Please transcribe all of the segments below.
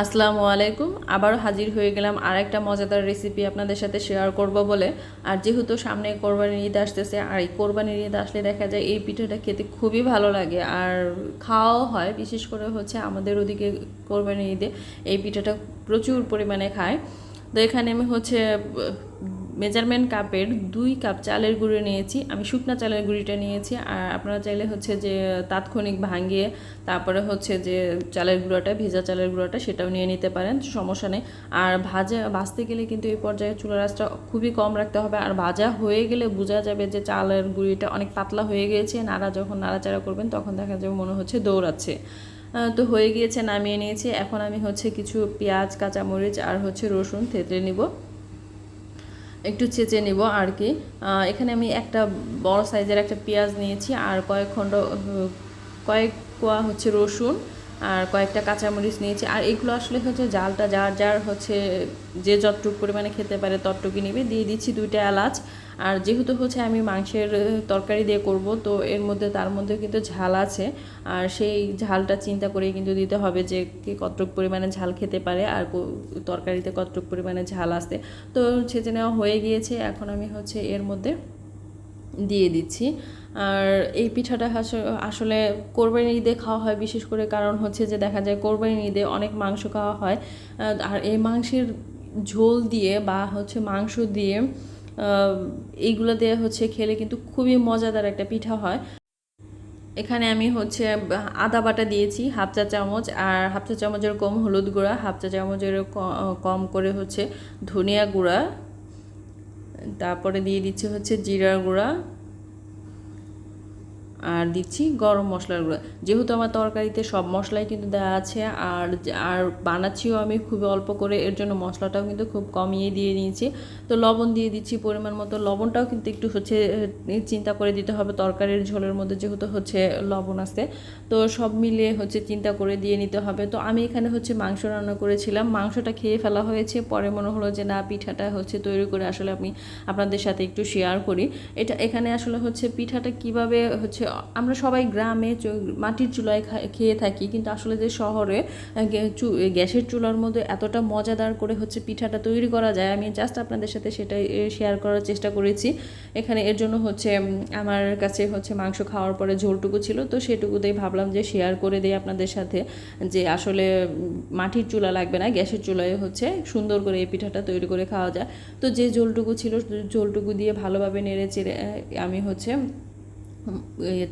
আসসালামু আলাইকুম। আবারও হাজির হয়ে গেলাম আর একটা মজাদার রেসিপি আপনাদের সাথে শেয়ার করব বলে। আর যেহেতু সামনে কোরবানির ঈদ আসতেছে, আর এই কোরবানির ঈদ আসলে দেখা যায় এই পিঠাটা খেতে খুবই ভালো লাগে আর খাওয়াও হয়। বিশেষ করে হচ্ছে আমাদের ওদিকে কোরবানির ঈদে এই পিঠাটা প্রচুর পরিমাণে খায়। তো এখানে আমি হচ্ছে মেজারমেন্ট কাপের 2 কাপ চালের গুঁড়ো নিয়েছি। আমি শুকনা চালের গুঁড়িটা নিয়েছি, আর আপনারা চাইলে হচ্ছে যে তাৎক্ষণিক ভাঙিয়ে তারপরে হচ্ছে যে চালের গুঁড়োটা, ভেজা চালের গুঁড়োটা, সেটাও নিয়ে নিতে পারেন, সমস্যা নেই। আর ভাজতে গেলে কিন্তু এই পর্যায়ে চুলার আঁচটা খুবই কম রাখতে হবে। আর ভাজা হয়ে গেলে বোঝা যাবে যে চালের গুঁড়িটা অনেক পাতলা হয়ে গিয়েছে। যখন নাড়াচাড়া করবেন তখন দেখা যাবে মনে হচ্ছে দৌড়াচ্ছে। তো হয়ে গিয়েছে, নামিয়ে নিয়েছি। এখন আমি হচ্ছে কিছু পেঁয়াজ, কাঁচামরিচ আর হচ্ছে রসুন থেতলে নিব, একটু চেঁচে নিব আর কি। এখানে আমি একটা বড় সাইজের একটা পেঁয়াজ নিয়েছি, আর কয়েক কোয়া হচ্ছে রসুন, আর কয়েকটা কাঁচামরিচ নিয়েছি। আর এগুলো আসলে হচ্ছে জালটা যার যার হচ্ছে যে যতটুকু পরিমাণে খেতে পারে ততটুকু নিবে। দিয়ে দিচ্ছি 2টা এলাচ। আর যেহেতু হচ্ছে আমি মাংসের তরকারি দিয়ে করব, তো এর মধ্যে তার মধ্যে কিন্তু ঝাল আছে, আর সেই ঝালটা চিন্তা করে কিন্তু দিতে হবে যে কে কতটুকু পরিমাণে ঝাল খেতে পারে আর তরকারিতে কতটুকু পরিমাণে ঝাল আসে। তো ছেঁচে নেওয়া হয়ে গিয়েছে, এখন আমি হচ্ছে এর মধ্যে দিয়ে দিচ্ছি। আর এই পিঠাটা আসলে কোরবানির ঈদে খাওয়া হয় বিশেষ করে, কারণ হচ্ছে যে দেখা যায় কোরবানির ঈদে অনেক মাংস খাওয়া হয়। আর এই মাংসের ঝোল দিয়ে বা হচ্ছে মাংস দিয়ে এইগুলো দিয়ে হচ্ছে খেলে কিন্তু খুবই মজাদার একটা পিঠা হয়। এখানে আমি হচ্ছে আদা বাটা দিয়েছি ½ চা চামচ, আর ½ চা চামচের কম হলুদ গুঁড়া, ½ চা চামচের কম করে হচ্ছে ধনিয়া গুঁড়া, তারপরে দিয়ে দিচ্ছি হচ্ছে জিরার গুঁড়া, আর দিচ্ছি গরম মশলার গুঁড়া। যেহেতু আমার তরকারিতে সব মশলাই কিন্তু দেওয়া আছে, আর আর বানাচ্ছিও আমি খুবই অল্প করে, এর জন্য মশলাটাও কিন্তু খুব কমিয়ে দিয়ে নিয়েছি। তো লবণ দিয়ে দিচ্ছি পরিমাণ মতো। লবণটাও কিন্তু একটু হচ্ছে চিন্তা করে দিতে হবে, তরকারির ঝোলের মধ্যে যেহেতু হচ্ছে লবণ আছে, তো সব মিলিয়ে হচ্ছে চিন্তা করে দিয়ে নিতে হবে। তো আমি এখানে হচ্ছে মাংস রান্না করেছিলাম, মাংসটা খেয়ে ফেলা হয়েছে, পরে মনে হলো যে না, পিঠাটা হচ্ছে তৈরি করে আসলে আমি আপনাদের সাথে একটু শেয়ার করি। এখানে আসলে হচ্ছে পিঠাটা কিভাবে হচ্ছে, আমরা সবাই গ্রামে মাটির চুলায় খেয়ে থাকি, কিন্তু আসলে যে শহরে গ্যাসের চুলার মধ্যে এতটা মজাদার করে হচ্ছে পিঠাটা তৈরি করা যায়, আমি জাস্ট আপনাদের সাথে সেটাই শেয়ার করার চেষ্টা করেছি। এখানে এর জন্য হচ্ছে আমার কাছে হচ্ছে মাংস খাওয়ার পরে ঝোলটুকু ছিল, তো সেটুকুতেই ভাবলাম যে শেয়ার করে দিই আপনাদের সাথে, যে আসলে মাটির চুলা লাগবে না, গ্যাসের চুলায় হচ্ছে সুন্দর করে এই পিঠাটা তৈরি করে খাওয়া যায়। তো যে ঝোলটুকু ছিল, ঝোলটুকু দিয়ে ভালোভাবে নেড়ে চেড়ে আমি হচ্ছে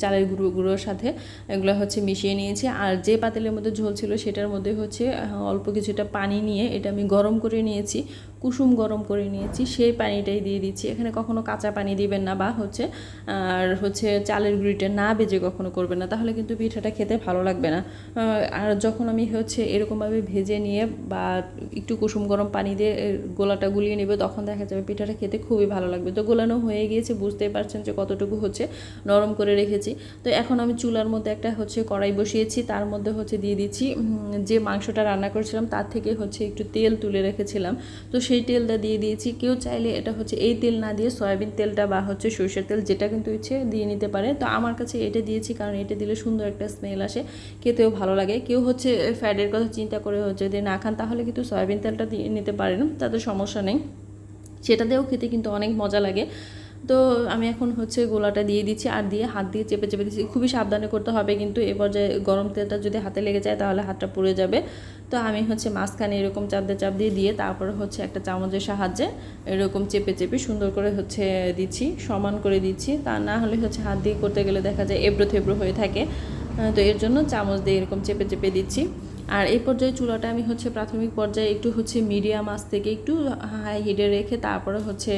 চালের গুঁড়োর সাথে এগুলো হচ্ছে মিশিয়ে নিয়েছি। আর যে পাতিলের মধ্যে ঝোল ছিল সেটার মধ্যে হচ্ছে অল্প কিছুটা পানি নিয়ে এটা আমি গরম করে নিয়েছি, কুসুম গরম করে নিয়েছি, সেই পানিটাই দিয়ে দিচ্ছি। এখানে কখনো কাঁচা পানি দিবেন না, বা হচ্ছে আর হচ্ছে চালের গুঁড়িটা না ভেজে কখনো করবেন না, তাহলে কিন্তু পিঠাটা খেতে ভালো লাগবে না। আর যখন আমি হচ্ছে এরকমভাবে ভেজে নিয়ে বা একটু কুসুম গরম পানি দিয়ে গোলাটা গুলিয়ে নেবে, তখন দেখা যাবে পিঠাটা খেতে খুবই ভালো লাগবে। তো গোলানো হয়ে গিয়েছে, বুঝতেই পারছেন যে কতটুকু হচ্ছে নরম করে রেখেছি। তো এখন আমি চুলার মধ্যে একটা হচ্ছে কড়াই বসিয়েছি, তার মধ্যে হচ্ছে দিয়ে দিচ্ছি যে মাংসটা রান্না করেছিলাম তার থেকে হচ্ছে একটু তেল তুলে রেখেছিলাম, তো সেই তেলটা দিয়ে দিয়েছি। কেউ চাইলে এটা হচ্ছে এই তেল না দিয়ে সয়াবিন তেলটা বা হচ্ছে সরষের তেল, যেটা কিন্তু ইচ্ছে দিয়ে নিতে পারে। তো আমার কাছে এটা দিয়েছি, কারণ এটা দিলে সুন্দর একটা স্মেল আসে, খেতেও ভালো লাগে। কেউ হচ্ছে ফ্যাটের কথা চিন্তা করে হচ্ছে যদি না খান, তাহলে কিন্তু সয়াবিন তেলটা দিয়ে নিতে পারেন, তাদের সমস্যা নেই, সেটা দিয়েও খেতে কিন্তু অনেক মজা লাগে। তো আমি এখন হচ্ছে গোলাটা দিয়ে দিচ্ছি, আর দিয়ে হাত দিয়ে চেপে চেপে দিচ্ছি। খুবই সাবধানে করতে হবে কিন্তু, এবার যে গরম তেলটা যদি হাতে লেগে যায় তাহলে হাতটা পুড়ে যাবে। তো আমি হচ্ছে মাঝখানে এরকম চাপ দিয়ে দিয়ে তারপরে হচ্ছে একটা চামচের সাহায্যে এরকম চেপে চেপে সুন্দর করে হচ্ছে দিচ্ছি, সমান করে দিচ্ছি। তা না হলে হচ্ছে হাত দিয়ে করতে গেলে দেখা যায় এবড়ো থেবড়ো হয়ে থাকে। তো এর জন্য চামচ দিয়ে এরকম চেপে চেপে দিচ্ছি। আর এই পর্যায়ে চুলাটা আমি হচ্ছে প্রাথমিক পর্যায়ে একটু হচ্ছে মিডিয়াম আঁচ থেকে একটু হাই হিটে রেখে তারপরে হচ্ছে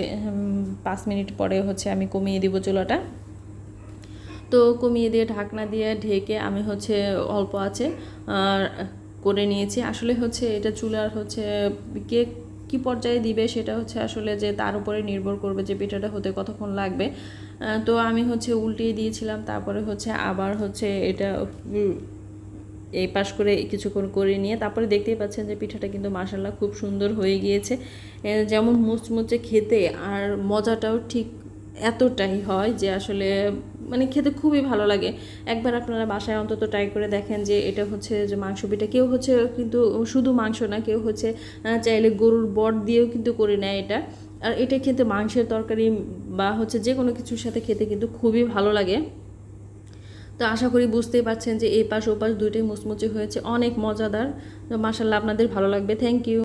5 মিনিট পরে হচ্ছে আমি কমিয়ে দিব চুলাটা। তো কমিয়ে দিয়ে ঢাকনা দিয়ে ঢেকে আমি হচ্ছে অল্প আছে করে নিয়েছি। আসলে হচ্ছে এটা চুলার হচ্ছে কে কী পর্যায়ে দিবে সেটা হচ্ছে আসলে যে তার উপরে নির্ভর করবে যে পিঠাটা হতে কতক্ষণ লাগবে। তো আমি হচ্ছে উল্টিয়ে দিয়েছিলাম, তারপরে হচ্ছে আবার হচ্ছে এটা এই পাশ করে কিছুক্ষণ করে নিয়ে তারপরে দেখতেই পাচ্ছেন যে পিঠাটা কিন্তু মাশাআল্লাহ খুব সুন্দর হয়ে গিয়েছে। যেমন মুচমুচে খেতে, আর মজাটাও ঠিক এতটাই হয় যে আসলে মানে খেতে খুবই ভালো লাগে। একবার আপনারা বাসায় অন্তত ট্রাই করে দেখেন যে এটা হচ্ছে যে মাংস পিঠা। কেউ হচ্ছে কিন্তু শুধু মাংস না, কেউ হচ্ছে চাইলে গরুর বট দিয়েও কিন্তু করে নেয় এটা। আর এটা খেতে মাংসের তরকারি বা হচ্ছে যে কোনো কিছুর সাথে খেতে কিন্তু খুবই ভালো লাগে। তো আশা করি বুঝতেই পারছেন যে এই পাশ ও পাশ দুইটাই মুচমুচে হয়েছে, অনেক মজাদার। তো মাশাআল্লাহ আপনাদের ভালো লাগবে। Thank you.